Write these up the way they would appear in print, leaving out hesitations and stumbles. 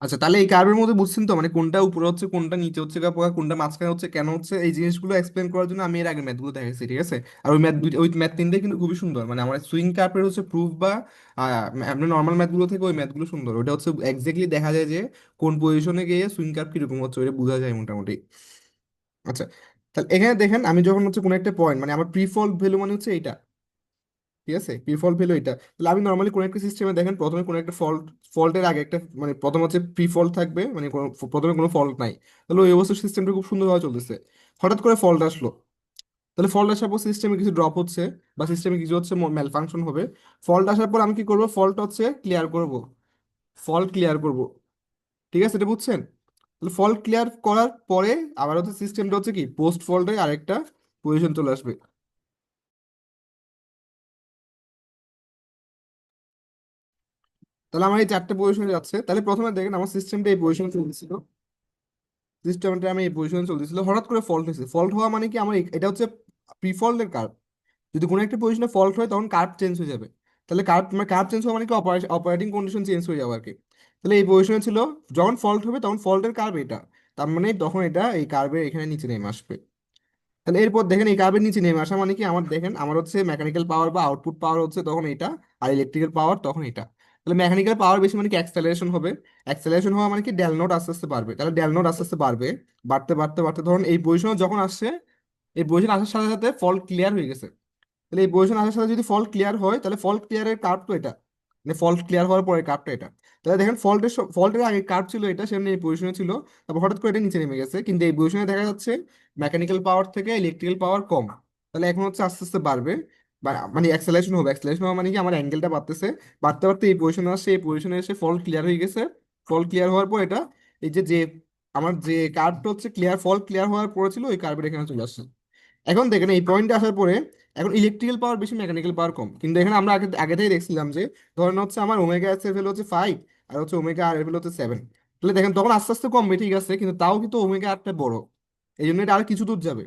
আচ্ছা, তাহলে এই কার্ভের মধ্যে বুঝছেন তো, মানে কোনটা উপরে হচ্ছে, কোনটা নিচে হচ্ছে পোকা, কোনটা মাঝখানে হচ্ছে, কেন হচ্ছে, এই জিনিসগুলো এক্সপ্লেন করার জন্য আমি এর আগে ম্যাথগুলো দেখাইছি, ঠিক আছে? আর ওই ম্যাথ দুইটা, ওই ম্যাথ তিনটে কিন্তু খুবই সুন্দর, মানে আমার সুইং কার্ভের হচ্ছে প্রুফ বা আপনার নর্মাল ম্যাথগুলো থেকে ওই ম্যাথগুলো সুন্দর। ওটা হচ্ছে এক্স্যাক্টলি দেখা যায় যে কোন পজিশনে গিয়ে সুইং কার্ভ কিরকম হচ্ছে, ওটা বোঝা যায় মোটামুটি। আচ্ছা, তাহলে এখানে দেখেন আমি যখন হচ্ছে কোনো একটা পয়েন্ট, মানে আমার প্রি ফল্ট ভ্যালু মানে হচ্ছে এইটা, ঠিক আছে? প্রি ফল্ট ভ্যালু এটা। তাহলে আমি নর্মালি কোন একটা সিস্টেমে দেখেন প্রথমে কোনো একটা ফল্টের আগে একটা, মানে প্রথম হচ্ছে প্রি ফল্ট থাকবে, মানে প্রথমে কোনো ফল্ট নাই। তাহলে ওই অবস্থায় সিস্টেমটা খুব সুন্দরভাবে চলতেছে। হঠাৎ করে ফল্ট আসলো, তাহলে ফল্ট আসার পর সিস্টেমে কিছু ড্রপ হচ্ছে বা সিস্টেমে কিছু হচ্ছে ম্যাল ফাংশন হবে। ফল্ট আসার পর আমি কি করব, ফল্ট হচ্ছে ক্লিয়ার করব, ফল্ট ক্লিয়ার করব, ঠিক আছে? এটা বুঝছেন? তাহলে ফল্ট ক্লিয়ার করার পরে আবার হচ্ছে সিস্টেমটা হচ্ছে কি পোস্ট ফল্টে আরেকটা পজিশন চলে আসবে। তাহলে আমার এই চারটে পজিশনে যাচ্ছে। তাহলে প্রথমে দেখেন আমার সিস্টেমটা এই পজিশনে চলছিল, সিস্টেমটা আমি এই পজিশনে চলতেছিল, হঠাৎ করে ফল্ট হয়েছে। ফল্ট হওয়া মানে কি, আমার এটা হচ্ছে প্রি ফল্টের কার্ভ। যদি কোনো একটা পজিশনে ফল্ট হয় তখন কার্ভ চেঞ্জ হয়ে যাবে। তাহলে কার্ভ, মানে কার্ভ চেঞ্জ হওয়া মানে কি অপারেটিং কন্ডিশন চেঞ্জ হয়ে যাবে আর কি। তাহলে এই পজিশনে ছিল, যখন ফল্ট হবে তখন ফল্টের কার্ভ এটা, তার মানে তখন এটা এই কার্ভের এখানে নিচে নেমে আসবে। তাহলে এরপর দেখেন এই কার্ভের নিচে নেমে আসা মানে কি, আমার দেখেন আমার হচ্ছে মেকানিক্যাল পাওয়ার বা আউটপুট পাওয়ার হচ্ছে তখন এটা, আর ইলেকট্রিক্যাল পাওয়ার তখন এটা। তাহলে মেকানিক্যাল পাওয়ার বেশি মানে কি অ্যাক্সেলারেশন হবে, অ্যাক্সেলারেশন হওয়া মানে কি ডেল নোট আস্তে আস্তে বাড়বে। তাহলে ডেল নোট আস্তে আস্তে বাড়বে, বাড়তে বাড়তে বাড়তে ধরুন এই পজিশনে যখন আসছে, এই পজিশন আসার সাথে সাথে ফল্ট ক্লিয়ার হয়ে গেছে। তাহলে এই পজিশন আসার সাথে যদি ফল্ট ক্লিয়ার হয়, তাহলে ফল্ট ক্লিয়ারের কার্ভ তো এটা, মানে ফল্ট ক্লিয়ার হওয়ার পরে কার্ভটা এটা। তাহলে দেখেন ফল্টের আগে কার্ভ ছিল এটা, সেমনি এই পজিশনে ছিল, তারপর হঠাৎ করে এটা নিচে নেমে গেছে, কিন্তু এই পজিশনে দেখা যাচ্ছে মেকানিক্যাল পাওয়ার থেকে ইলেকট্রিক্যাল পাওয়ার কম। তাহলে এখন হচ্ছে আস্তে আস্তে বাড়বে, মানে অ্যাক্সেলারেশন হবে। অ্যাক্সেলারেশন হওয়া মানে কি আমার অ্যাঙ্গেলটা বাড়তেছে, বাড়তে বাড়তে এই পজিশনে আসছে, এই পজিশনে এসে ফল্ট ক্লিয়ার হয়ে গেছে। ফল্ট ক্লিয়ার হওয়ার পর এটা, এই যে যে আমার যে কার্ভটা হচ্ছে ক্লিয়ার, ফল্ট ক্লিয়ার হওয়ার পরে ছিল, ওই কার্ভের এখানে চলে আসছে। এখন দেখেন এই পয়েন্টে আসার পরে এখন ইলেকট্রিক্যাল পাওয়ার বেশি, মেকানিক্যাল পাওয়ার কম, কিন্তু এখানে আমরা আগে আগে থেকেই দেখছিলাম যে ধরেন হচ্ছে আমার ওমেগা এস এর ভ্যালু হচ্ছে 5, আর হচ্ছে ওমেগা আর এর ভ্যালু হচ্ছে 7। তাহলে দেখেন তখন আস্তে আস্তে কমবে, ঠিক আছে, কিন্তু তাও কিন্তু ওমেগা আরটা বড়, এই জন্য এটা আরো কিছু দূর যাবে।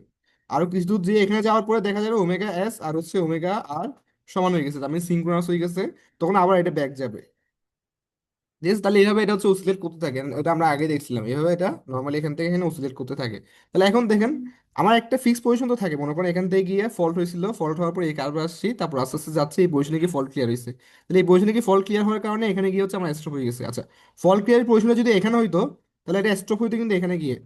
আরো কিছু দূর যেয়ে এখানে যাওয়ার পরে দেখা যাবে ওমেগা এস আর হচ্ছে ওমেগা আর সমান হয়ে গেছে, তার মানে সিঙ্ক্রোনাস হয়ে গেছে। তখন আবার এটা ব্যাক যাবে। Yes, তাহলে এইভাবে এটা হচ্ছে অসিলেট করতে থাকে, এটা আমরা আগে দেখছিলাম এইভাবে এটা নর্মালি এখান থেকে এখানে অসিলেট করতে থাকে। তাহলে এখন দেখেন আমার একটা ফিক্স পজিশন তো থাকে, মনে করেন এখান থেকে গিয়ে ফল্ট হয়েছিল, ফল্ট হওয়ার পর এই কার্ভে আসছি, তারপর আস্তে আস্তে যাচ্ছে, এই পজিশনে গিয়ে ফল্ট ক্লিয়ার হয়েছে। তাহলে এই পজিশনে গিয়ে ফল্ট ক্লিয়ার হওয়ার কারণে এখানে গিয়ে হচ্ছে আমার স্টপ হয়ে গেছে। আচ্ছা, ফল্ট ক্লিয়ার পজিশনে যদি এখানে হইতো, তাহলে এটা স্টপ হইতো কিন্তু এখানে গিয়ে,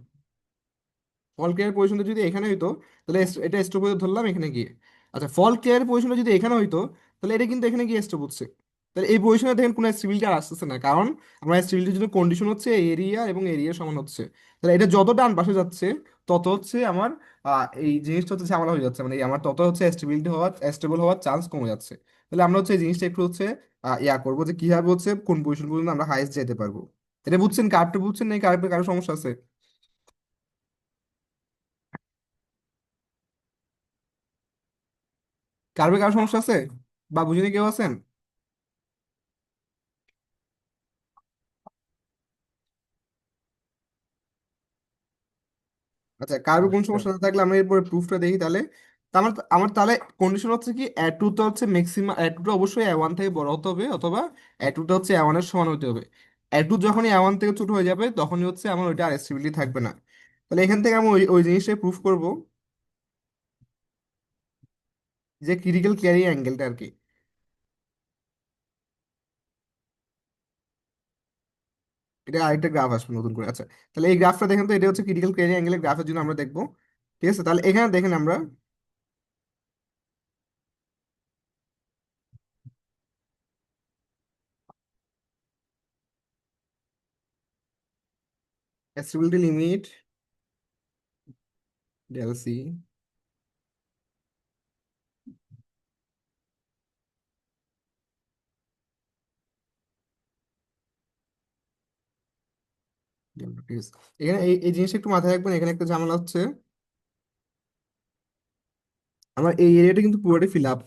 ফল ক্লিয়ার পজিশনটা যদি এখানে হইতো, তাহলে এটা স্টপ হতে ধরলাম এখানে গিয়ে। আচ্ছা, ফল ক্লিয়ার পজিশনটা যদি এখানে হইতো, তাহলে এটা কিন্তু এখানে গিয়ে স্টপ হচ্ছে। তাহলে এই পজিশনে দেখেন কোনো স্টেবিলিটি আর আসতেছে না, কারণ আমরা স্টেবিলিটির জন্য কন্ডিশন হচ্ছে এরিয়া এবং এরিয়া সমান হচ্ছে। তাহলে এটা যত ডান পাশে যাচ্ছে, তত হচ্ছে আমার এই জিনিসটা হচ্ছে ঝামেলা হয়ে যাচ্ছে, মানে এই আমার তত হচ্ছে স্টেবিলিটি হওয়ার, স্টেবল হওয়ার চান্স কমে যাচ্ছে। তাহলে আমরা হচ্ছে এই জিনিসটা একটু হচ্ছে ইয়া করবো যে কিভাবে হচ্ছে কোন পজিশন পর্যন্ত আমরা হাইয়েস্ট যেতে পারবো। এটা বুঝছেন? কার্ভটা বুঝছেন না? কার্ভে কারো সমস্যা আছে? কার্ভে কারো সমস্যা আছে বা বুঝিনি কেউ আছেন? আচ্ছা, কার্ভে কোন আচ্ছা। সমস্যা না থাকলে আমরা এরপরে প্রুফটা দেখি তাহলে। তা আমার তাহলে কন্ডিশন হচ্ছে কি, এ টুটা হচ্ছে ম্যাক্সিমাম, এ টুটা অবশ্যই এ ওয়ান থেকে বড় হতে হবে, অথবা এ টুটা হচ্ছে এ ওয়ানের সমান হতে হবে। এ টু যখনই এ ওয়ান থেকে ছোট হয়ে যাবে তখনই হচ্ছে আমার ওইটা আর স্টেবিলিটি থাকবে না। তাহলে এখান থেকে আমি ওই ওই জিনিসটাই প্রুফ করব, যে ক্রিটিক্যাল ক্যারি অ্যাঙ্গেলটা আর কি। এটা আরেকটা গ্রাফ আসবে নতুন করে। আচ্ছা, তাহলে এই গ্রাফটা দেখেন তো, এটা হচ্ছে ক্রিটিক্যাল ক্যারি অ্যাঙ্গেলের গ্রাফের জন্য আমরা দেখবো, ঠিক আছে? তাহলে এখানে দেখেন আমরা স্টেবিলিটি লিমিট ডেল সি ঠিক আছে। এখানে এই এই জিনিসটা একটু মাথায় রাখবেন, এখানে একটা ঝামেলা হচ্ছে, আমার এই এরিয়াটা কিন্তু পুরোটাই ফিল আপ,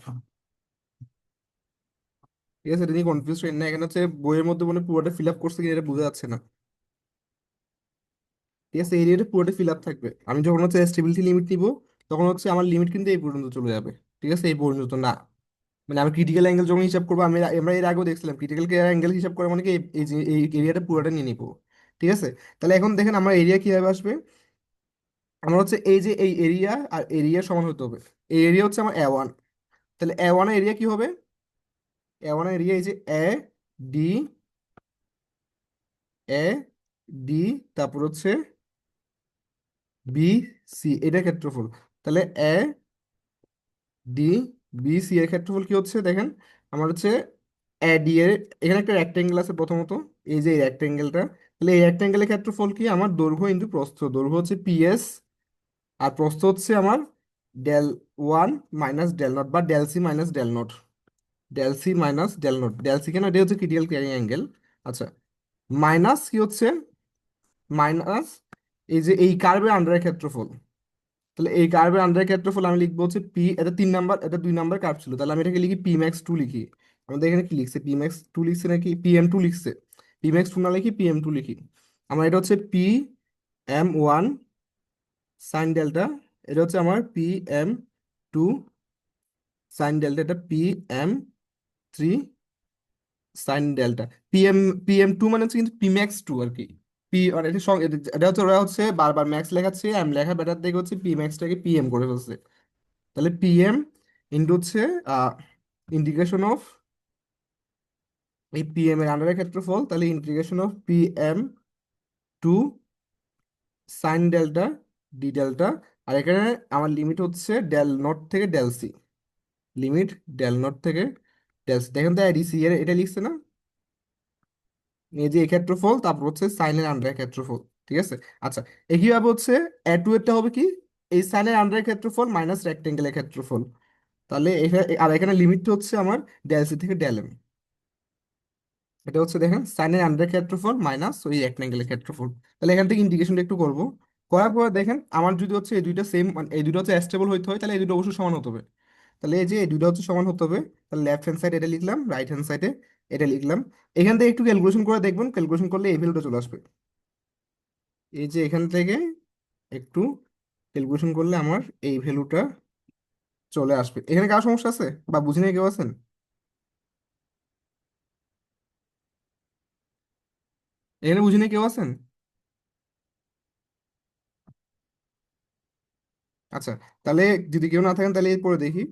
ঠিক আছে? এটা নিয়ে কনফিউজ হবেন না, এখানে হচ্ছে বইয়ের মধ্যে মনে হয় পুরোটা ফিল আপ করছে কিনা এটা বোঝা যাচ্ছে না, ঠিক আছে? এরিয়াটা পুরোটা ফিল আপ থাকবে। আমি যখন হচ্ছে স্টেবিলিটি লিমিট নিব, তখন হচ্ছে আমার লিমিট কিন্তু এই পর্যন্ত চলে যাবে, ঠিক আছে? এই পর্যন্ত না, মানে আমি ক্রিটিক্যাল অ্যাঙ্গেল যখন হিসাব করবো, আমরা এর আগেও দেখছিলাম ক্রিটিক্যাল অ্যাঙ্গেল হিসাব করে মানে কি এই যে এই এরিয়াটা পুরোটা নিয়ে নিবো। ঠিক আছে? তাহলে এখন দেখেন আমার এরিয়া কিভাবে আসবে। আমার হচ্ছে এই যে এই এরিয়া আর এরিয়া সমান হতে হবে। এই এরিয়া হচ্ছে আমার A1, তাহলে A1 এর এরিয়া কি হবে? A1 এর এরিয়া এই যে ডি এ ডি, তারপর হচ্ছে বি সি, এটা ক্ষেত্রফল। তাহলে ডি বি সি এর ক্ষেত্রফল কি হচ্ছে দেখেন, আমার হচ্ছে ডি এর, এখানে একটা রেক্টেঙ্গেল আছে প্রথমত, এই যে এই রেক্টেঙ্গেলটা, তাহলে এই রেক্টেঙ্গেলের ক্ষেত্রফল কি আমার দৈর্ঘ্য ইন্টু প্রস্থ, দৈর্ঘ্য হচ্ছে পিএস আর প্রস্থ হচ্ছে আমার del one minus del naught বা del C minus del naught, del C minus del naught, del C কেন, এটা হচ্ছে ক্রিটিক্যাল ক্যারিং অ্যাঙ্গেল। আচ্ছা, মাইনাস কি হচ্ছে, মাইনাস এই যে এই কার্ভের আন্ডারের ক্ষেত্রফল, তাহলে এই কার্ভের আন্ডারের ক্ষেত্রফল আমি লিখবো হচ্ছে পি, এটা 3 নাম্বার, এটা 2 নাম্বার কার্ভ ছিল, তাহলে আমি এটাকে লিখি পি ম্যাক্স টু লিখি। আমাদের এখানে কি লিখছে, পি ম্যাক্স টু লিখছে নাকি PM2 লিখছে, পি ম্যাক্স টু না লিখি PM2 লিখি। আমার এটা হচ্ছে PM1 সাইন ডেল্টা, এটা হচ্ছে আমার PM2 সাইন ডেল্টা, এটা PM3 সাইন ডেল্টা। PM2 মানে হচ্ছে কিন্তু P max 2 আর কি। পি আর এটা এটা হচ্ছে ওরা হচ্ছে বারবার ম্যাক্স লেখাচ্ছে, এম লেখা বেটার দেখে হচ্ছে পি ম্যাক্সটাকে PM করে ফেলছে। তাহলে PM ইন্টু হচ্ছে ইন্টিগ্রেশন অফ এই PM এর আন্ডারের ক্ষেত্রফল, তাহলে integration of PM2 sine delta D delta. আর এখানে আমার লিমিট হচ্ছে ডেল নট থেকে del C, limit del naught থেকে ডেল সি, দেখেন তো এডিসি এর এটা লিখছে না, এই যে এই ক্ষেত্রফল, তারপর হচ্ছে সাইনের আন্ডারের ক্ষেত্রফল। ঠিক আছে? আচ্ছা, একইভাবে হচ্ছে টু এরটা হবে কি, এই সাইনের আন্ডারের ক্ষেত্রফল মাইনাস রেক্টেঙ্গেলের ক্ষেত্রফল, তাহলে এখানে আর এখানে লিমিট হচ্ছে আমার ডেল সি থেকে ডেল এম। এটা হচ্ছে দেখেন সাইনের আন্ডারের ক্ষেত্রফল মাইনাস ওই রেক্টেঙ্গেলের ক্ষেত্রফল। তাহলে এখান থেকে ইন্টিগ্রেশনটা একটু করব, করার পরে দেখেন আমার যদি হচ্ছে এই দুইটা সেম, এই দুটো হচ্ছে স্টেবল হইতে হয়, তাহলে এই দুটো অবশ্যই সমান হতে হবে। তাহলে এই যে এই দুটো হচ্ছে সমান হতে হবে, তাহলে লেফট হ্যান্ড সাইড এটা লিখলাম, রাইট হ্যান্ড সাইডে এটা লিখলাম। এখান থেকে একটু ক্যালকুলেশন করে দেখবেন, ক্যালকুলেশন করলে এই ভ্যালুটা চলে আসবে। এই যে এখান থেকে একটু ক্যালকুলেশন করলে আমার এই ভ্যালুটা চলে আসবে। এখানে কার সমস্যা আছে বা বুঝি নাই কেউ আছেন? এখানে বুঝি নাই কেউ আছেন? আচ্ছা, তাহলে যদি কেউ না থাকেন তাহলে এরপরে দেখি।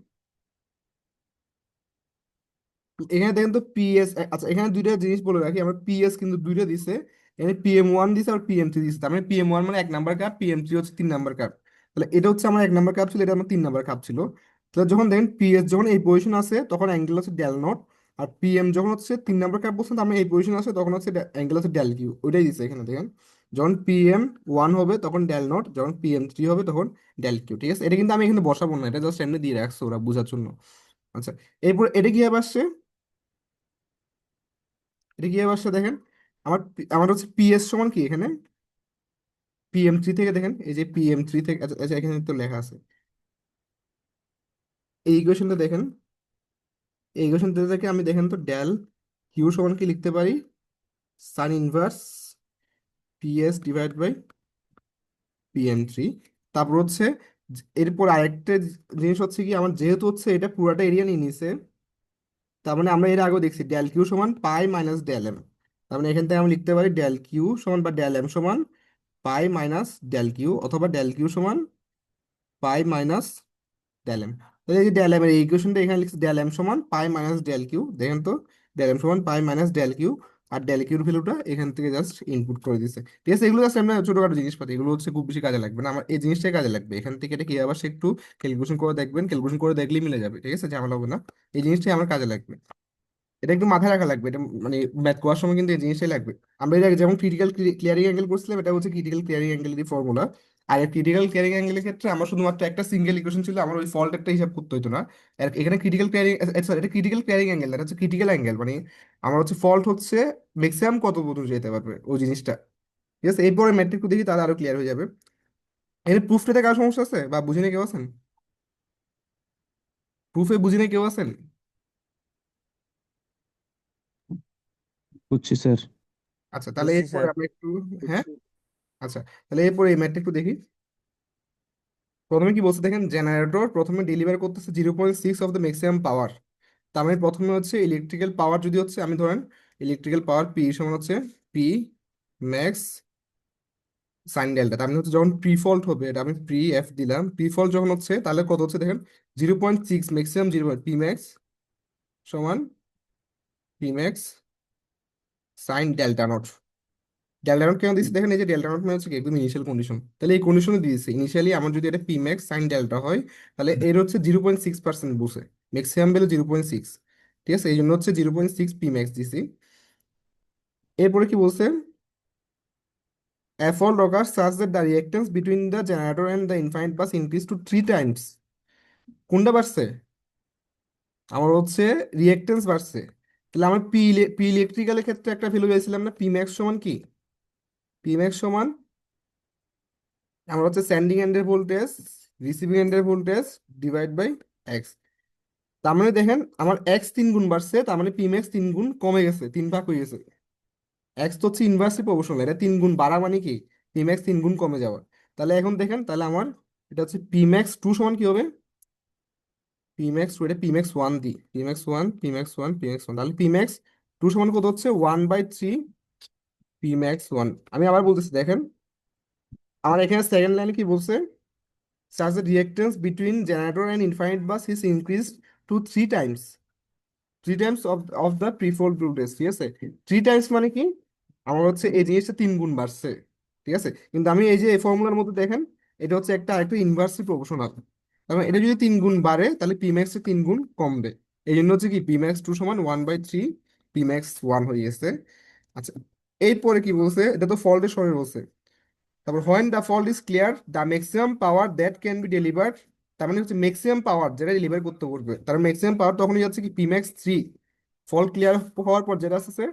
এখানে দেখেন তো পিএস, আচ্ছা এখানে দুইটা জিনিস বলে রাখি, আমার পিএস কিন্তু দুইটা দিছে, এখানে PM1 দিছে আর PM3 দিছে, তার মানে PM1 মানে 1 নাম্বার কাপ, PM3 হচ্ছে 3 নাম্বার কাপ। তাহলে এটা হচ্ছে আমার 1 নাম্বার কাপ ছিল, এটা আমার 3 নাম্বার কাপ ছিল। তাহলে যখন দেখেন পিএস যখন এই পজিশন আছে তখন অ্যাঙ্গেল হচ্ছে ডেল নট, আর PM যখন হচ্ছে 3 নাম্বার কাপ বলছেন তার মানে এই পজিশন আছে তখন হচ্ছে অ্যাঙ্গেল হচ্ছে ডেল কিউ, ওইটাই দিছে এখানে দেখেন। যখন PM1 হবে তখন ডেল নট, যখন PM3 হবে তখন ডেল কিউ। ঠিক আছে? এটা কিন্তু আমি এখানে বসাবো না, এটা জাস্ট এমনি দিয়ে রাখছো ওরা বোঝার জন্য। আচ্ছা, এরপর এটা কি হবে আসছে, এটা কি আবার আসছে দেখেন, আমার হচ্ছে পিএস সমান কি এখানে, PM3 থেকে দেখেন, এই যে PM3 থেকে, আচ্ছা আচ্ছা, এখানে তো লেখা আছে, এই ইকুয়েশনটা দেখেন, এই ইকুয়েশনটা থেকে আমি দেখেন তো ডেল কিউ সমান কি লিখতে পারি, sine inverse PS divide by PM3। তারপর হচ্ছে এরপর আরেকটা জিনিস হচ্ছে কি, আমার যেহেতু হচ্ছে এটা পুরাটা এরিয়া নিয়ে নিছে, তার মানে আমরা এর আগেও দেখছি ডেল কিউ সমান পাই মাইনাস ডেল এম, তার মানে এখান থেকে আমি লিখতে পারি ডেল কিউ সমান বা ডেল এম সমান পাই মাইনাস ডেল কিউ, অথবা ডেল কিউ সমান পাই মাইনাস ডেল এম। তাহলে এই যে ডেল এম এর ইকুয়েশনটা এখানে লিখছি, ডেল এম সমান পাই মাইনাস ডেল কিউ, দেখেন তো ডেল এম সমান পাই মাইনাস ডেল কিউ, আর ডেল কিউর ভ্যালুটা এখান থেকে জাস্ট ইনপুট করে দিচ্ছে। ঠিক আছে? এগুলো জাস্ট আমরা ছোটখাটো জিনিসপাতি, এগুলো হচ্ছে খুব বেশি কাজে লাগবে না, আমার এই জিনিসটাই কাজে লাগবে। এখান থেকে এটা কি আবার সে একটু ক্যালকুলেশন করে দেখবেন, ক্যালকুলেশন করে দেখলেই মিলে যাবে। ঠিক আছে? ঝামেলা হবে না, এই জিনিসটাই আমার কাজে লাগবে। এটা একটু মাথায় রাখা লাগবে, এটা মানে ম্যাথ করার সময় কিন্তু এই জিনিসটাই লাগবে। আমরা এর আগে যেমন ক্রিটিক্যাল ক্লিয়ারিং অ্যাঙ্গেল করছিলাম, এটা হচ্ছে ক্রিটিক্যাল ক্লিয়ারিং অ্যাঙ্গেলেরই ফর্মুলা। আর ক্রিটিক্যাল ক্লিয়ারিং অ্যাঙ্গেলের ক্ষেত্রে আমার শুধুমাত্র একটা সিঙ্গেল ইকুয়েশন ছিল, আমার ওই ফল্ট একটা হিসাব করতে হতো না। আর এখানে ক্রিটিক্যাল ক্লিয়ারিং, সরি এটা ক্রিটিক্যাল ক্লিয়ারিং অ্যাঙ্গেল, এটা হচ্ছে ক্রিটিক্যাল অ্যাঙ্গেল, মানে আমার হচ্ছে ফল্ট হচ্ছে ম্যাক্সিমাম কত দূর যেতে পারবে ওই জিনিসটা। ঠিক আছে? এরপরে ম্যাট্রিক দেখি তাহলে আরো ক্লিয়ার হয়ে যাবে। এখানে প্রুফটাতে কারো সমস্যা আছে বা বুঝিনি কেউ আছেন? প্রুফে বুঝিনি কেউ আছেন? বুঝছি স্যার। আচ্ছা, তাহলে বুঝছি এরপরে স্যার। আমরা একটু, হ্যাঁ আচ্ছা, তাহলে এরপরে এই ম্যাট্রিক একটু দেখি। প্রথমে কি বলছে দেখেন, জেনারেটর প্রথমে ডেলিভার করতেছে 0.6 অফ দ্য ম্যাক্সিমাম পাওয়ার। তার মানে প্রথমে হচ্ছে ইলেকট্রিক্যাল পাওয়ার যদি হচ্ছে আমি ধরেন ইলেকট্রিক্যাল পাওয়ার পি সমান হচ্ছে পি ম্যাক্স সাইন ডেল্টা, তার মানে হচ্ছে যখন প্রি ফল্ট হবে, এটা আমি প্রি এফ দিলাম, প্রি ফল্ট যখন হচ্ছে তাহলে কত হচ্ছে দেখেন, 0.6 ম্যাক্সিমাম 0 পি ম্যাক্স সমান P max sign delta not. Delta not কেন দিচ্ছি দেখেন, এই যে ডেল্টা নট মানে হচ্ছে কি একদম ইনিশিয়াল কন্ডিশন, তাহলে এই কন্ডিশনে দিয়েছে ইনিশিয়ালি আমার যদি এটা পি ম্যাক্স সাইন ডেল্টা হয়, তাহলে এর হচ্ছে 0.6% বসে, ম্যাক্সিমাম ভ্যালু 0.6। ঠিক আছে, এই জন্য হচ্ছে 0.6 পি ম্যাক্স দিছি। এরপরে কি বলছে, a fault occurs such that the reactance between the generator and the infinite bus increase to 3 times। কোনটা বাড়ছে? আমার হচ্ছে রিয়েক্টেন্স বাড়ছে। তাহলে আমার পি ইলেকট্রিক্যালের ক্ষেত্রে একটা ভ্যালু পেয়েছিলাম না, পি ম্যাক্স সমান কি, পি ম্যাক্স সমান আমার হচ্ছে সেন্ডিং এন্ডের ভোল্টেজ রিসিভিং এন্ডের ভোল্টেজ ডিভাইড বাই এক্স। তার মানে দেখেন আমার এক্স 3 গুণ বাড়ছে, তার মানে পি ম্যাক্স 3 গুণ কমে গেছে, 3 ভাগ হয়ে গেছে। এক্স তো হচ্ছে ইনভার্সলি প্রপোর্শনাল, এটা 3 গুণ বাড়া মানে কি পি ম্যাক্স 3 গুণ কমে যাওয়া। তাহলে এখন দেখেন, তাহলে আমার এটা হচ্ছে পি ম্যাক্স টু সমান কি হবে, পি ম্যাক্স টু, এটা পি ম্যাক্স ওয়ান দি, P max one, P max one, P max one, তাহলে পি ম্যাক্স টু সমান কত হচ্ছে 1/3 পি ম্যাক্স ওয়ান। আমি আবার বলতেছি দেখেন, আমার এখানে সেকেন্ড লাইনে কি বলছে, such the reactance between generator and infinite bus is increased to 3 times, 3 times of the pre-fold voltage। ঠিক আছে, 3 times মানে কি, আমার হচ্ছে এই জিনিসটা 3 গুণ বাড়ছে। ঠিক আছে, কিন্তু আমি এই যে এই ফর্মুলার মধ্যে দেখেন, এটা হচ্ছে একটা আরেকটু ইনভার্সলি প্রপোর্শনাল, কারণ এটা যদি 3 গুণ বাড়ে তাহলে পি ম্যাক্স 3 গুণ কমবে। এই জন্য হচ্ছে কি পি ম্যাক্স টু সমান 1/3 পি ম্যাক্স ওয়ান হয়ে গেছে। আচ্ছা, এরপরে কি বলছে, এটা তো ফল্টের সরে বলছে। তারপর when the fault is clear the maximum power that can be deliver, তার মানে হচ্ছে ম্যাক্সিমাম পাওয়ার যেটা ডেলিভার করতে পারবে, তার ম্যাক্সিমাম পাওয়ার তখনই যাচ্ছে কি পি ম্যাক্স 3। ফল্ট ক্লিয়ার হওয়ার পর যেটা আছে,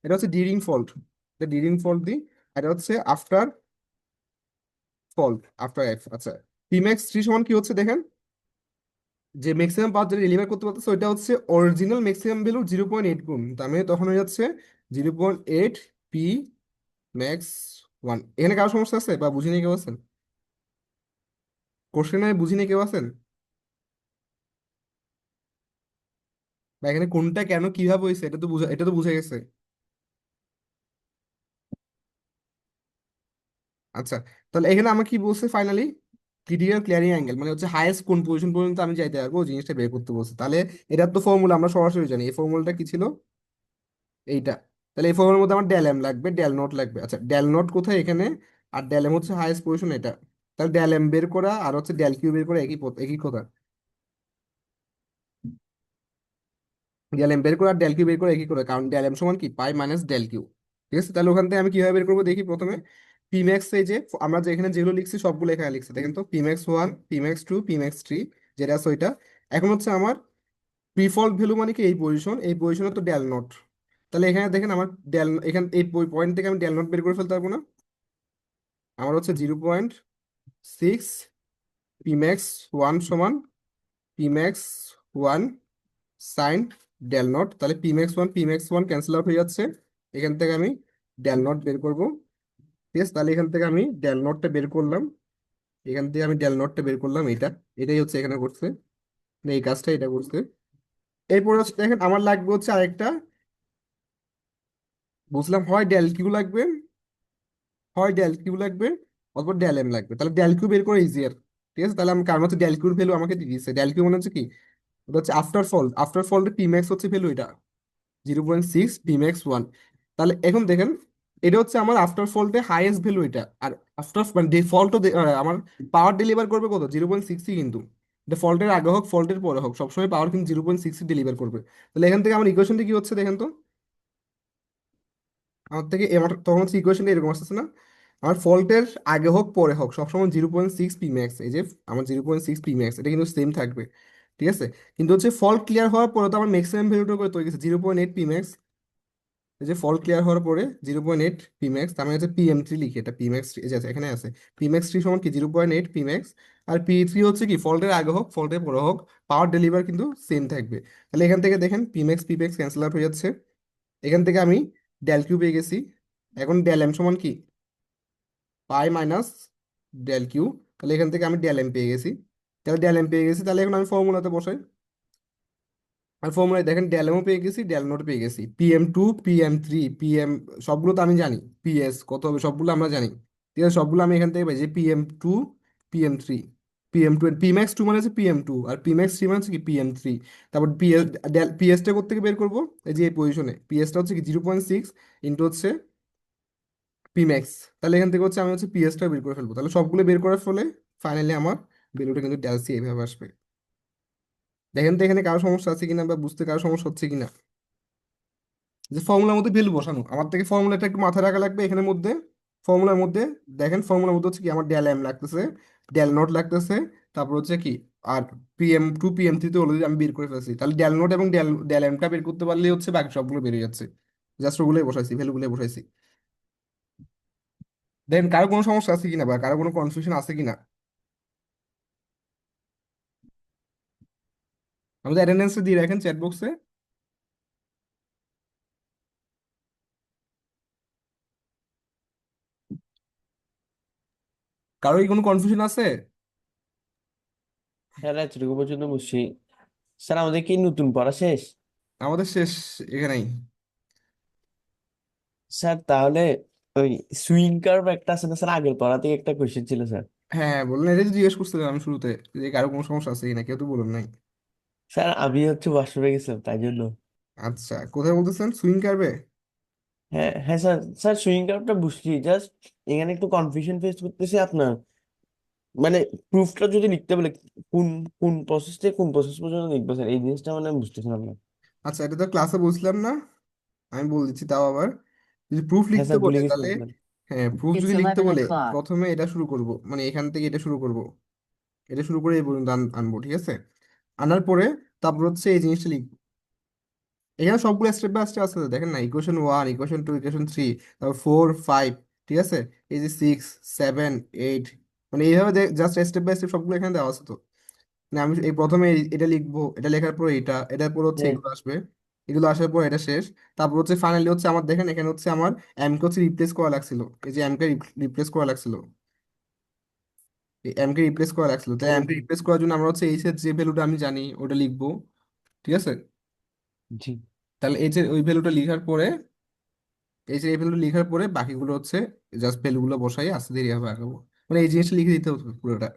এটা হচ্ছে ডিউরিং ফল্ট, এটা ডিউরিং ফল্ট দিই, আর এটা হচ্ছে আফটার ফল্ট, আফটার এফ। আচ্ছা, পি ম্যাক্স 3 সমান কি হচ্ছে দেখেন, যে ম্যাক্সিমাম পাওয়ার যেটা ডেলিভার করতে পারতেছে ওইটা হচ্ছে অরিজিনাল ম্যাক্সিমাম ভ্যালু 0.8 গুণ, তার মানে তখন হয়ে যাচ্ছে 0.8 পি ম্যাক্স ওয়ান। এখানে কারো সমস্যা আছে বা বুঝিনি কেউ আছেন, কোশ্চেনে বুঝিনি কেউ আছেন, বা এখানে কোনটা কেন কিভাবে হয়েছে এটা তো বুঝা, এটা তো বুঝে গেছে। আচ্ছা, তাহলে এখানে আমার কি বলছে ফাইনালি, ক্রিটিক্যাল ক্লিয়ারিং অ্যাঙ্গেল মানে হচ্ছে হাইয়েস্ট কোন পজিশন পর্যন্ত আমি যাইতে পারবো ওই জিনিসটা বের করতে বলছে। তাহলে এটার তো ফর্মুলা আমরা সরাসরি জানি, এই ফর্মুলাটা কি ছিল, এইটা। তাহলে এই ফর্মুলার মধ্যে আমার ডেল এম লাগবে, ডেল নট লাগবে। আচ্ছা, ডেল নট কোথায় এখানে, আর ডেল এম হচ্ছে হাইয়েস্ট পজিশন এটা। তাহলে ডেল এম বের করা আর হচ্ছে ডেল কিউ বের করা একই কথা, ডেল এম বের করে আর ডেল কিউ বের করে একই করে, কারণ ডেল এম সমান কি পাই মাইনাস ডেল কিউ। ঠিক আছে, তাহলে ওখান থেকে আমি কিভাবে বের করবো দেখি, প্রথমে পি ম্যাক্স, এই যে আমরা যে এখানে যেগুলো লিখছি সবগুলো এখানে লিখছি দেখেন তো, P max 1, P max 2, P max 3, যেটা আছে ওইটা। এখন হচ্ছে আমার প্রিফল্ট ভ্যালু মানে কি এই পজিশন, এই পজিশনে তো ডেল নট। তাহলে এখানে দেখেন আমার ডেল, এখান এই পয়েন্ট থেকে আমি ডেল নট বের করে ফেলতে পারবো না, আমার হচ্ছে 0.6 পি ম্যাক্স 1 সমান P max 1 sine del not. তাহলে পি ম্যাক্স 1 ক্যান্সেল আউট হয়ে যাচ্ছে, এখান থেকে আমি ডেল নট বের করবো। ঠিক আছে, তাহলে এখান থেকে আমি ডেল নটটা বের করলাম, এখান থেকে আমি ডেল নটটা বের করলাম, এটা এটাই হচ্ছে এখানে করছে, মানে এই কাজটা এটা করছে। এরপর হচ্ছে দেখেন আমার লাগবে হচ্ছে আরেকটা, বুঝলাম হয় ডেল কিউ লাগবে, হয় ডেল কিউ লাগবে, অথবা ডেল এম লাগবে। তাহলে ডেল কিউ বের করে ইজিয়ার। ঠিক আছে, তাহলে আমি কারণ হচ্ছে ডেল কিউর ভ্যালু আমাকে দিয়ে দিচ্ছে, ডেল কিউ মানে হচ্ছে কি, ওটা হচ্ছে আফটার ফল্ট, আফটার ফল্টে পি ম্যাক্স হচ্ছে ভ্যালু এটা 0.6 পি ম্যাক্স 1। তাহলে এখন দেখেন, এটা হচ্ছে আমার আফটার ফল্টে হাইয়েস্ট ভ্যালু এটা, আর আফটার মানে ডিফল্টও আমার পাওয়ার ডেলিভার করবে কত 0.6ই, কিন্তু এটা ফল্টের আগে হোক ফল্টের পরে হোক সবসময় পাওয়ার কিন্তু 0.6 ডেলিভার করবে। তাহলে এখান থেকে আমার ইকুয়েশনটা কি হচ্ছে দেখেন তো, আমার থেকে আমার তখন হচ্ছে ইকুয়েশনটা এরকম আসছে না, আমার ফল্টের আগে হোক পরে হোক সবসময় 0.6 পি ম্যাক্স, এই যে আমার 0.6 পি ম্যাক্স এটা কিন্তু সেম থাকবে। ঠিক আছে, কিন্তু হচ্ছে ফল্ট ক্লিয়ার হওয়ার পরে তো আমার ম্যাক্সিমাম ভ্যালুটা করে তৈরি গেছে 0.8 পি ম্যাক্স। এই যে ফল্ট ক্লিয়ার হওয়ার পরে 0.8 পি ম্যাক্স, তার মানে হচ্ছে PM3 লিখি, এটা পি ম্যাক্স 3 এই যে আছে, এখানে আছে পি ম্যাক্স 3 সমান কি 0.8 পি ম্যাক্স। আর P3 হচ্ছে কি ফল্টের আগে হোক ফল্টের পরে হোক পাওয়ার ডেলিভার কিন্তু সেম থাকবে। তাহলে এখান থেকে দেখেন পি ম্যাক্স ক্যান্সেল আউট হয়ে যাচ্ছে, এখান থেকে আমি ডেল কিউ পেয়ে গেছি। এখন ডেল এম সমান কি পাই মাইনাস ডেল কিউ, তাহলে এখান থেকে আমি ডেল এম পেয়ে গেছি। তাহলে ডেল এম পেয়ে গেছি, তাহলে এখন আমি ফর্মুলাতে বসাই, আর ফর্মুলায় দেখেন ডেল এমও পেয়ে গেছি ডেল নোট পেয়ে গেছি, PM2, PM3, PM সবগুলো তো আমি জানি, PS কত হবে সবগুলো আমরা জানি। ঠিক আছে, সবগুলো আমি এখান থেকে পাই যে PM2, PM3, PM2, Pmax 2 মানে হচ্ছে PM2, আর Pmax 3 মানে হচ্ছে কি PM3। তারপর পিএসটা কোথেকে বের করবো? এই যে এই পজিশনে পিএসটা হচ্ছে কি 0.6 ইন্টু হচ্ছে Pmax। তাহলে এখান থেকে হচ্ছে আমি হচ্ছে পিএসটা বের করে ফেলবো, তাহলে সবগুলো বের করার ফলে ফাইনালি আমার ভ্যালুটা কিন্তু ডেলসি এইভাবে আসবে। দেখেন তো এখানে কারো সমস্যা আছে কিনা বা বুঝতে কারো সমস্যা হচ্ছে কিনা। যে ফর্মুলার মধ্যে ভ্যালু বসানো, আমার থেকে ফর্মুলাটা একটু মাথায় রাখা লাগবে এখানের মধ্যে। ফর্মুলার মধ্যে দেখেন, ফর্মুলার মধ্যে হচ্ছে কি আমার ডেল এম লাগতেছে, ডেল নট লাগতেছে, তারপর হচ্ছে কি আর PM2 PM3 তো অলরেডি আমি বের করে ফেলছি, তাহলে ডেল নট এবং ডেল ডেল এমটা বের করতে পারলেই হচ্ছে বাকি সবগুলো বেরিয়ে যাচ্ছে। জাস্ট ওগুলোই বসাইছি, ভ্যালুগুলোই বসাইছি। দেন কারো কোনো সমস্যা আছে কিনা বা কারো কোনো কনফিউশন আছে কিনা? আমাদের অ্যাটেন্ডেন্সটা দিয়ে রাখেন চ্যাট বক্সে। কারো কি কোনো কনফিউশন আছে? স্যার এতটুকু পর্যন্ত বুঝছি। স্যার আমাদের কি নতুন পড়া শেষ? আমাদের শেষ এখানেই। স্যার তাহলে ওই সুইং কার্ভ একটা আছে না স্যার, আগের পড়া থেকে একটা কোয়েশ্চেন ছিল স্যার। হ্যাঁ বললেন, এটা তো জিজ্ঞেস করছিলাম আমি শুরুতে, যে কারো কোনো সমস্যা আছে কিনা, কেউ তো বলুন নাই। স্যার আমি হচ্ছে ওয়াশরুমে গেছিলাম তাই জন্য। আচ্ছা, কোথায় বলতেছেন সুইং কার্ভে? হ্যাঁ হ্যাঁ স্যার, স্যার সুইং কার্ভটা বুঝছি, জাস্ট এখানে একটু কনফিউশন ফেস করতেছি আপনার। মানে প্রুফটা যদি লিখতে বলে কোন কোন প্রসেস থেকে কোন প্রসেস পর্যন্ত লিখবো স্যার, এই জিনিসটা মানে আমি বুঝতেছিলাম না। আচ্ছা, এটা তো ক্লাসে বলছিলাম না, আমি বল দিচ্ছি তাও আবার। যদি প্রুফ হ্যাঁ লিখতে স্যার বলে ভুলে তাহলে, গেছিলাম স্যার। হ্যাঁ প্রুফ It's যদি লিখতে 11 বলে o'clock. প্রথমে এটা শুরু করব, মানে এখান থেকে এটা শুরু করব, এটা শুরু করে এই পর্যন্ত আনবো, ঠিক আছে? আনার পরে তারপর হচ্ছে এই জিনিসটা লিখবো। এখানে সবগুলো স্টেপ বাই স্টেপ আছে তো, দেখেন না, ইকুয়েশন 1, ইকুয়েশন 2, ইকুয়েশন 3, তারপর 4, 5, ঠিক আছে, এই যে 6, 7, 8, মানে এইভাবে জাস্ট স্টেপ বাই স্টেপ সবগুলো এখানে দেওয়া আছে তো। না আমি এই প্রথমে এটা লিখবো, এটা লেখার পর এটা, এটার পর হচ্ছে হ্যাঁ এগুলো আসবে, এগুলো আসার পর এটা শেষ। তারপর হচ্ছে ফাইনালি হচ্ছে আমার দেখেন এখানে হচ্ছে আমার এম কে হচ্ছে রিপ্লেস করা লাগছিল, এই যে এম কে রিপ্লেস করা লাগছিল, এই এম কে রিপ্লেস করা লাগছিল, তাই এম কে রিপ্লেস করার জন্য আমরা হচ্ছে এইচ এর যে ভ্যালুটা আমি জানি ওটা লিখবো, ঠিক আছে? জি। তাহলে এই যে ওই ভ্যালুটা লিখার পরে, এই যে এই ভ্যালুটা লিখার পরে বাকিগুলো হচ্ছে জাস্ট ভ্যালুগুলো বসাই আস্তে ধীরে হবে আগাবো, মানে এই জিনিসটা লিখে দিতে হবে পুরোটা।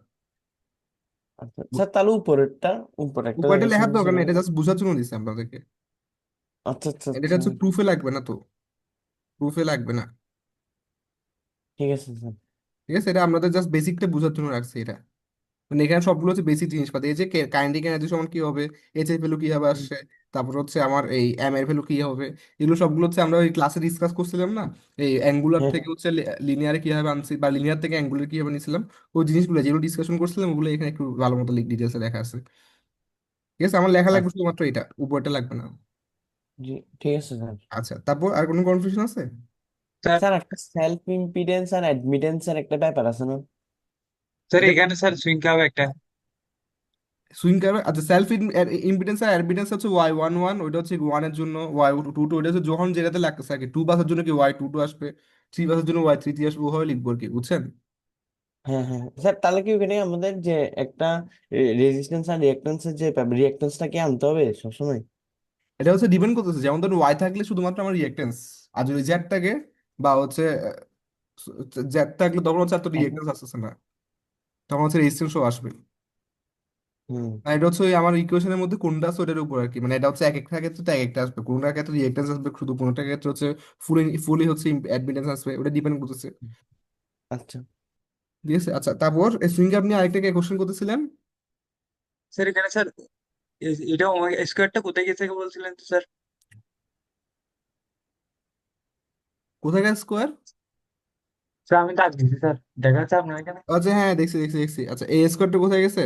আচ্ছা স্যার, তাহলে উপরেরটা, উপরে একটা উপরটা দেখাচ্ছেন লেখার দরকার নেই, সেখানে। এটা জাস্ট বোঝার জন্য দিচ্ছি আপনাদেরকে। আচ্ছা আচ্ছা এটা আচ্ছা। হচ্ছে প্রুফে লাগবে না তো, প্রুফে লাগবে না। ঠিক আছে স্যার। ঠিক আছে, এটা আমাদের জাস্ট বেসিকটা বোঝার জন্য রাখছি এটা। মানে এখানে সবগুলো হচ্ছে বেসিক জিনিসপাতি, এই যে কাইনেটিক এনার্জি সমান কি হবে, এইচ এর ভ্যালু কিভাবে হুম। আসছে, তারপর হচ্ছে আমার এই এম এর ভ্যালু কি হবে, এগুলো সবগুলো হচ্ছে আমরা ওই ক্লাসে ডিসকাস করছিলাম না, এই অ্যাঙ্গুলার হ্যাঁ থেকে হচ্ছে লিনিয়ারে কিভাবে আনছি বা লিনিয়ার থেকে অ্যাঙ্গুলার কিভাবে নিয়েছিলাম, ওই জিনিসগুলো যেগুলো ডিসকাশন করছিলাম ওগুলো এখানে একটু ভালো মতো ডিটেলসে লেখা আছে। ঠিক আছে, আমার লেখা লাগবে আচ্ছা। শুধুমাত্র এটা, উপরটা লাগবে না। জি ঠিক আছে স্যার। আচ্ছা, তারপর আর কোনো কনফিউশন আছে? স্যার স্যার একটা সেলফ ইম্পিডেন্স আর অ্যাডমিটেন্স এর একটা ব্যাপার আছে না? স্যার এটা এখানে স্যার সুইং কার্ভ একটা। সুইং কার্ভ, আচ্ছা সেলফ ইম্পিডেন্স আর অ্যাডমিটেন্স হচ্ছে Y11, ওইটা হচ্ছে ওয়ানের জন্য, Y22 ওইটা হচ্ছে যখন যেটাতে লাগতেছে আর কি, 2 বাসের জন্য কি Y22 আসবে, 3 বাসের জন্য Y33 আসবে, ওভাবে লিখবো আর কি, বুঝছেন? হ্যাঁ হ্যাঁ স্যার, তাহলে কি ওখানে আমাদের যে একটা রেজিস্ট্যান্স আর রিঅ্যাকট্যান্সের যে রিঅ্যাকট্যান্সটা কি আনতে হবে সবসময়? এটা হচ্ছে ডিপেন্ড করতেছে, যেমন ধরুন ওয়াই থাকলে শুধুমাত্র আমার রিঅ্যাকটেন্স, আর যদি জেড থাকে বা হচ্ছে জেড থাকলে তখন হচ্ছে আর তো এখন রিঅ্যাকটেন্স আসতেছে না, তখন হচ্ছে রেজিস্ট্যান্সও আসবে। হুম। আর এটা হচ্ছে ওই আমার ইকুয়েশনের মধ্যে কোনটা আছে ওটার উপর আর কি, মানে এটা হচ্ছে এক একটা ক্ষেত্রে তো এক একটা আসবে, কোনটার ক্ষেত্রে রিঅ্যাকটেন্স আসবে শুধু, কোনটার ক্ষেত্রে হচ্ছে ফুলি ফুলি হচ্ছে অ্যাডমিটেন্স আসবে, ওটা ডিপেন্ড করতেছে। আচ্ছা ঠিক আছে, আচ্ছা তারপর সুইং আপনি আরেকটাকে কোশ্চেন করতেছিলেন। স্যার এখানে স্যার এটা ওমেগা স্কোয়ারটা কোথায় গেছে বলছিলেন তো স্যার? কোথায় গেছে স্কোয়ার? স্যার আমি দাগ দিছি স্যার, দেখা যাচ্ছে আপনার এখানে। আচ্ছা হ্যাঁ, দেখছি দেখছি দেখছি, আচ্ছা এই স্কোয়ারটা কোথায় গেছে?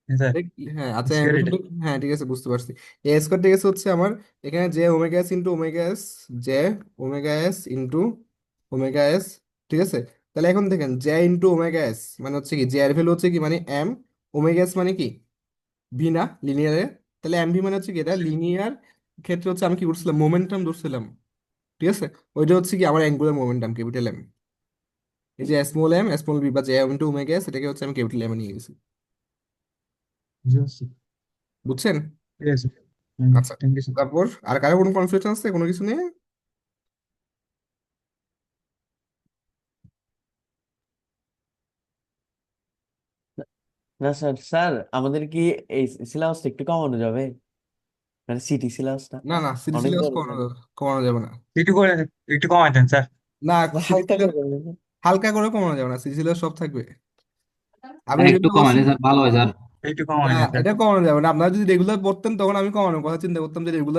হ্যাঁ, স্যার হ্যাঁ আচ্ছা, স্কোয়ার এটা। হ্যাঁ ঠিক আছে বুঝতে পারছি। এ স্কোয়ার ঠিক আছে হচ্ছে আমার এখানে J omega S into omega S, J omega S into omega S, ঠিক আছে? তাহলে এখন দেখেন জে ইন্টু ওমেগা এস মানে হচ্ছে কি, জে এর ভ্যালু হচ্ছে কি মানে এম, ওমেগা এস মানে কি ভি না লিনিয়ারে, তাহলে এম ভি মানে হচ্ছে কি, এটা লিনিয়ার ক্ষেত্রে হচ্ছে আমি কি করছিলাম, মোমেন্টাম ধরছিলাম, ঠিক আছে? ওইটা হচ্ছে কি আমার অ্যাঙ্গুলার মোমেন্টাম ক্যাপিটাল এম, এই যে এম স্মল বি বা জে ইন্টু ওমেগা এস, এটাকে হচ্ছে আমি ক্যাপিটাল এম নিয়ে গেছি, বুঝতে পারছি। বুঝছেন? ঠিক আছে, হুম, আচ্ছা, থ্যাংক ইউ স্যার। তারপর আর কারো কোনো কনফিউশন আছে কোনো কিছু নিয়ে? না স্যার, স্যার আমাদের কি এই সিলেবাসটা একটু কমানো যাবে? মানে সিটি সিলেবাসটা না না, সিটি অনেক সিলেবাস বড় কমানো স্যার। কমানো যাবে না। একটু করে, একটু কমাই দেন স্যার। না, সিটি হালকা করে বলবেন না? হালকা করে কমানো যাবে না, সিটি সিলেবাস সব থাকবে। আমি স্যার এই জন্য একটু বলছি, কমাইলে স্যার ভালো হয় স্যার। একটু না কমাই দেন স্যার। এটা কমানো যাবে না। আপনারা যদি রেগুলার পড়তেন তখন আমি কমানোর কথা চিন্তা করতাম যে রেগুলার